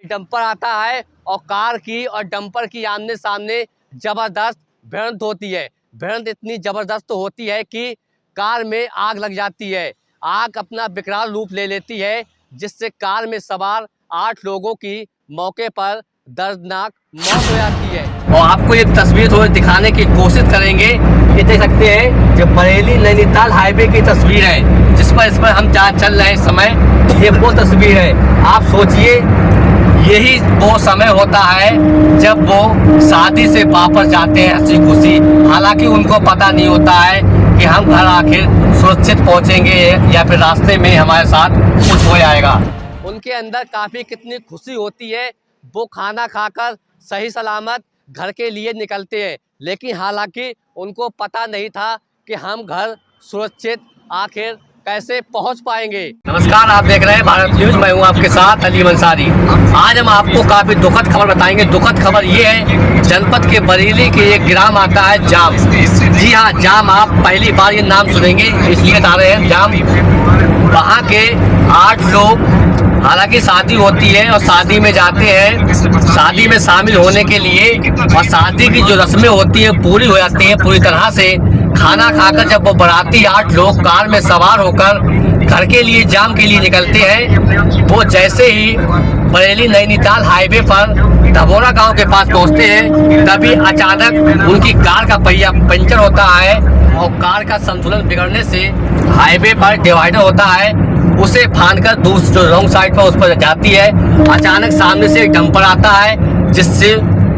Dumper आता है और कार की और डंपर की आमने सामने जबरदस्त भिड़ंत होती है। भिड़ंत इतनी जबरदस्त होती है कि कार में आग लग जाती है। आग अपना विकराल रूप ले लेती है, जिससे कार में सवार 8 लोगों की मौके पर दर्दनाक मौत हो जाती है। और आपको एक तस्वीर थोड़ी दिखाने की कोशिश करेंगे। ये देख सकते हैं जो बरेली नैनीताल हाईवे की तस्वीर है, जिस पर हम जहाँ चल रहे हैं इस समय, ये वो तस्वीर है। आप सोचिए, यही वो समय होता है जब वो शादी से वापस जाते हैं हंसी खुशी। हालांकि उनको पता नहीं होता है कि हम घर आखिर सुरक्षित पहुंचेंगे या फिर रास्ते में हमारे साथ कुछ हो जाएगा। उनके अंदर काफ़ी कितनी खुशी होती है, वो खाना खाकर सही सलामत घर के लिए निकलते हैं। लेकिन हालांकि उनको पता नहीं था कि हम घर सुरक्षित आखिर कैसे पहुंच पाएंगे। नमस्कार, आप देख रहे हैं भारत न्यूज। मैं हूं आपके साथ अली अंसारी। आज हम आपको काफ़ी दुखद खबर बताएंगे। दुखद खबर ये है, जनपद के बरेली के एक ग्राम आता है जाम। जी हाँ, जाम। आप पहली बार ये नाम सुनेंगे, इसलिए बता रहे हैं जाम। वहाँ के 8 लोग, हालांकि शादी होती है और शादी में जाते हैं, शादी में शामिल होने के लिए, और शादी की जो रस्में होती है पूरी हो जाती है पूरी तरह से। खाना खाकर जब वो बाराती 8 लोग कार में सवार होकर घर के लिए जाम के लिए निकलते हैं, वो जैसे ही बरेली नैनीताल हाईवे पर धबोरा गांव के पास पहुंचते हैं, तभी अचानक उनकी कार का पहिया पंचर होता है और कार का संतुलन बिगड़ने से हाईवे पर डिवाइडर होता है, उसे फांदकर दूसरी जो रॉन्ग साइड पर उस पर जाती है। अचानक सामने से एक डंपर आता है, जिससे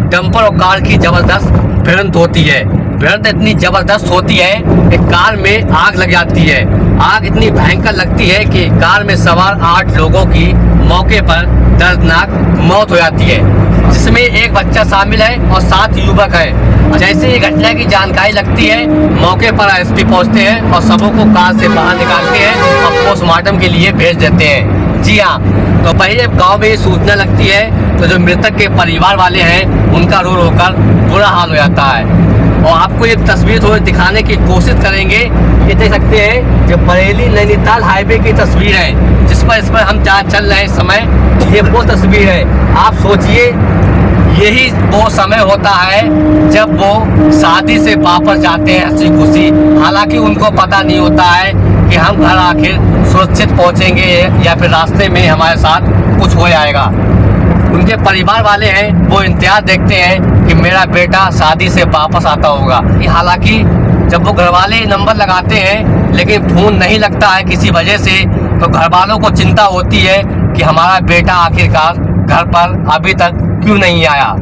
डंपर और कार की जबरदस्त भिड़ंत होती है। भिड़ंत इतनी जबरदस्त होती है कि कार में आग लग जाती है। आग इतनी भयंकर लगती है कि कार में सवार 8 लोगों की मौके पर दर्दनाक मौत हो जाती है, जिसमें एक बच्चा शामिल है और 7 युवक है। जैसे ही घटना की जानकारी लगती है, मौके पर एसपी पहुंचते हैं और सबों को कार से बाहर निकालते हैं और पोस्टमार्टम के लिए भेज देते हैं। जी हाँ, तो पहले गांव में ये सूचना लगती है तो जो मृतक के परिवार वाले हैं, उनका रो रो कर बुरा हाल हो जाता है। और आपको एक तस्वीर थोड़ी दिखाने की कोशिश करेंगे। ये देख सकते हैं जो बरेली नैनीताल हाईवे की तस्वीर है, जिस पर हम जहाँ चल रहे हैं इस समय, ये वो तस्वीर है। आप सोचिए, यही वो समय होता है जब वो शादी से वापस जाते हैं हंसी खुशी। हालांकि उनको पता नहीं होता है कि हम घर आखिर सुरक्षित पहुंचेंगे या फिर रास्ते में हमारे साथ कुछ हो जाएगा। उनके परिवार वाले हैं, वो इंतजार देखते हैं कि मेरा बेटा शादी से वापस आता होगा। हालांकि जब वो घर वाले नंबर लगाते हैं लेकिन फ़ोन नहीं लगता है किसी वजह से, तो घर वालों को चिंता होती है कि हमारा बेटा आखिरकार घर पर अभी तक क्यों नहीं आया।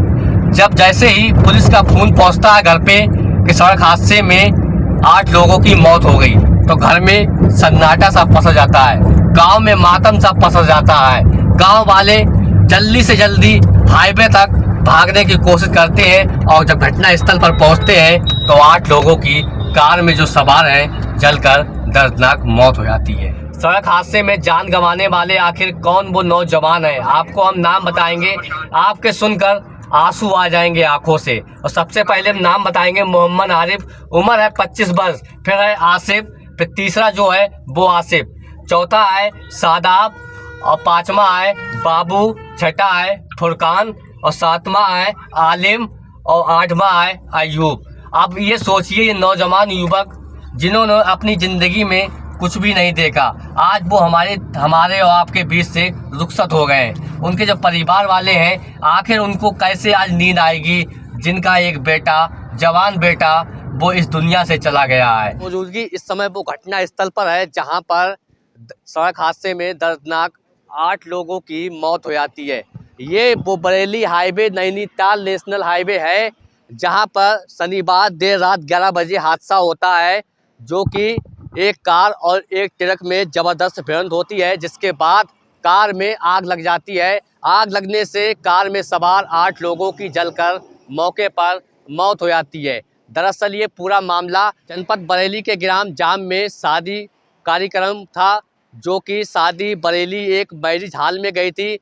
जब जैसे ही पुलिस का फ़ोन पहुंचता है घर पे कि सड़क हादसे में 8 लोगों की मौत हो गई, तो घर में सन्नाटा सा पसर जाता है, गांव में मातम सा पसर जाता है। गांव वाले जल्दी से जल्दी हाईवे तक भागने की कोशिश करते हैं और जब घटना स्थल पर पहुंचते हैं तो 8 लोगों की कार में जो सवार हैं जलकर दर्दनाक मौत हो जाती है। सड़क हादसे में जान गंवाने वाले आखिर कौन वो नौजवान है, आपको हम नाम बताएंगे। आपके सुनकर आंसू आ जाएंगे आंखों से। और सबसे पहले हम नाम बताएंगे मोहम्मद आरिफ, उम्र है 25 वर्ष। फिर है आसिफ, फिर तीसरा जो है वो आसिफ, चौथा है सादाब, और 5वां है बाबू, छठा है फुरकान, और 7वां है आलिम, और 8वां है अयूब। अब ये सोचिए, ये नौजवान युवक जिन्होंने अपनी ज़िंदगी में कुछ भी नहीं देखा, आज वो हमारे और आपके बीच से रुखसत हो गए हैं। उनके जो परिवार वाले हैं, आखिर उनको कैसे आज नींद आएगी, जिनका एक बेटा, जवान बेटा, वो इस दुनिया से चला गया है। मौजूदगी इस समय वो घटना स्थल पर है जहाँ पर सड़क हादसे में दर्दनाक 8 लोगों की मौत हो जाती है। ये वो Bareilly highway Nainital national highway है, जहाँ पर शनिवार देर रात 11 बजे हादसा होता है, जो कि एक कार और एक ट्रक में ज़बरदस्त भिड़ंत होती है, जिसके बाद कार में आग लग जाती है। आग लगने से कार में सवार 8 लोगों की जलकर मौके पर मौत हो जाती है। दरअसल ये पूरा मामला जनपद बरेली के ग्राम जाम में शादी कार्यक्रम था, जो कि शादी बरेली एक मैरिज हॉल में गई थी।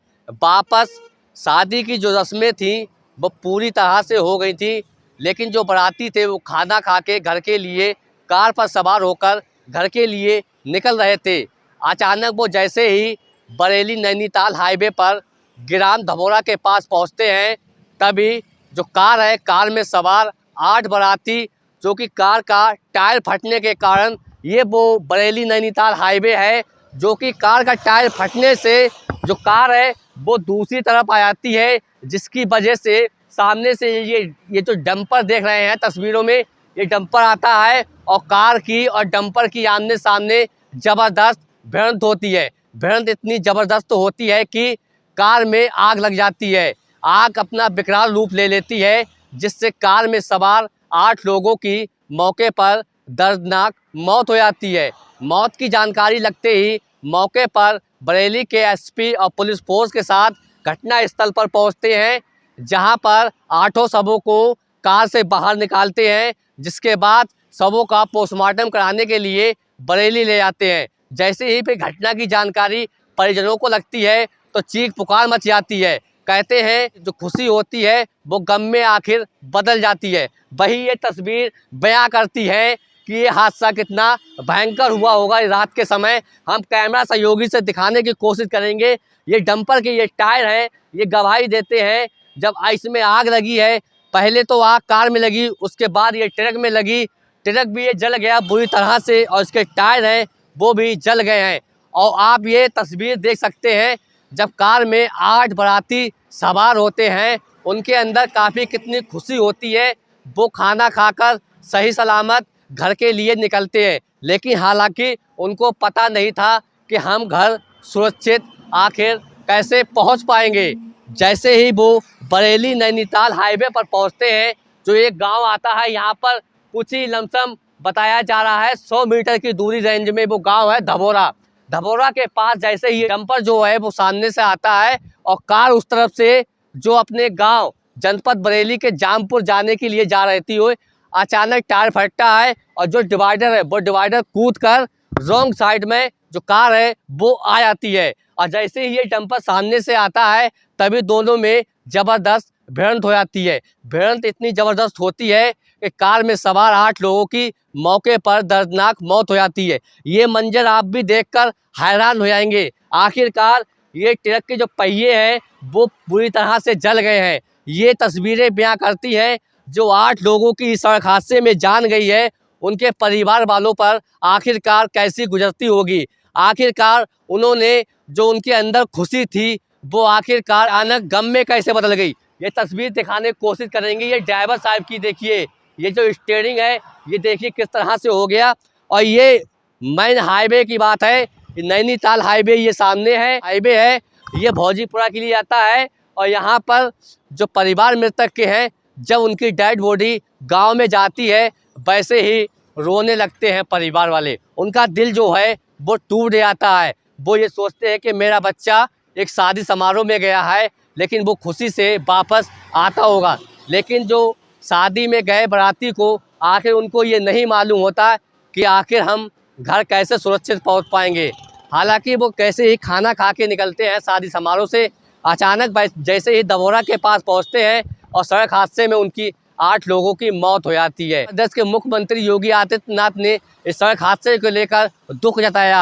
वापस शादी की जो रस्में थी वो पूरी तरह से हो गई थी, लेकिन जो बाराती थे वो खाना खा के घर के लिए कार पर सवार होकर घर के लिए निकल रहे थे। अचानक वो जैसे ही बरेली नैनीताल हाईवे पर ग्राम धबोरा के पास पहुंचते हैं, तभी जो कार है, कार में सवार 8 बाराती, जो कि कार का टायर फटने के कारण, ये वो बरेली नैनीताल हाईवे है, जो कि कार का टायर फटने से जो कार है वो दूसरी तरफ आ जाती है, जिसकी वजह से सामने से ये जो डंपर देख रहे हैं तस्वीरों में, ये डंपर आता है और कार की और डंपर की आमने सामने ज़बरदस्त भिड़ंत होती है। भिड़ंत इतनी ज़बरदस्त होती है कि कार में आग लग जाती है। आग अपना विकराल रूप ले लेती है, जिससे कार में सवार 8 लोगों की मौके पर दर्दनाक मौत हो जाती है। मौत की जानकारी लगते ही मौके पर बरेली के एसपी और पुलिस फोर्स के साथ घटना स्थल पर पहुंचते हैं, जहां पर 8 शवों को कार से बाहर निकालते हैं, जिसके बाद शवों का पोस्टमार्टम कराने के लिए बरेली ले जाते हैं। जैसे ही फिर घटना की जानकारी परिजनों को लगती है तो चीख पुकार मच जाती है। कहते हैं जो खुशी होती है वो गम में आखिर बदल जाती है। वही ये तस्वीर बयां करती है कि ये हादसा कितना भयंकर हुआ होगा रात के समय। हम कैमरा सहयोगी से दिखाने की कोशिश करेंगे। ये डंपर के ये टायर हैं, ये गवाही देते हैं जब इसमें आग लगी है। पहले तो आग कार में लगी, उसके बाद ये ट्रक में लगी। ट्रक भी ये जल गया बुरी तरह से और इसके टायर हैं वो भी जल गए हैं। और आप ये तस्वीर देख सकते हैं जब कार में 8 बाराती सवार होते हैं, उनके अंदर काफ़ी कितनी खुशी होती है। वो खाना खाकर सही सलामत घर के लिए निकलते हैं, लेकिन हालांकि उनको पता नहीं था कि हम घर सुरक्षित आखिर कैसे पहुंच पाएंगे। जैसे ही वो बरेली नैनीताल हाईवे पर पहुंचते हैं, जो एक गांव आता है, यहाँ पर कुछ ही लमसम बताया जा रहा है 100 मीटर की दूरी रेंज में वो गांव है धबोरा। धबोरा के पास जैसे ही डंपर जो है वो सामने से आता है और कार उस तरफ से जो अपने गांव जनपद बरेली के जामपुर जाने के लिए जा रही थी, वो अचानक टायर फटता है और जो डिवाइडर है वो डिवाइडर कूद कर रॉन्ग साइड में जो कार है वो आ जाती है। और जैसे ही ये डंपर सामने से आता है तभी दोनों में ज़बरदस्त भिड़ंत हो जाती है। भिड़ंत इतनी ज़बरदस्त होती है कि कार में सवार 8 लोगों की मौके पर दर्दनाक मौत हो जाती है। ये मंजर आप भी देखकर हैरान हो जाएंगे। आखिरकार ये ट्रक के जो पहिए हैं वो पूरी तरह से जल गए हैं। ये तस्वीरें बयां करती हैं जो 8 लोगों की इस सड़क हादसे में जान गई है, उनके परिवार वालों पर आखिरकार कैसी गुजरती होगी। आखिरकार उन्होंने जो उनके अंदर खुशी थी वो आखिरकार अचानक गम में कैसे बदल गई। ये तस्वीर दिखाने की कोशिश करेंगे। ये ड्राइवर साहब की देखिए, ये जो स्टीयरिंग है ये देखिए किस तरह से हो गया। और ये मेन हाईवे की बात है, नैनीताल हाईवे ये सामने है, हाईवे है, ये भौजीपुरा के लिए आता है। और यहाँ पर जो परिवार मृतक के हैं, जब उनकी डेड बॉडी गांव में जाती है वैसे ही रोने लगते हैं परिवार वाले। उनका दिल जो है वो टूट जाता है। वो ये सोचते हैं कि मेरा बच्चा एक शादी समारोह में गया है, लेकिन वो खुशी से वापस आता होगा। लेकिन जो शादी में गए बाराती को आखिर उनको ये नहीं मालूम होता कि आखिर हम घर कैसे सुरक्षित पहुंच पाएंगे। हालांकि वो कैसे ही खाना खा के निकलते हैं शादी समारोह से, अचानक जैसे ही धबोरा के पास पहुंचते हैं और सड़क हादसे में उनकी 8 लोगों की मौत हो जाती है। प्रदेश के मुख्यमंत्री योगी आदित्यनाथ ने इस सड़क हादसे को लेकर दुख जताया।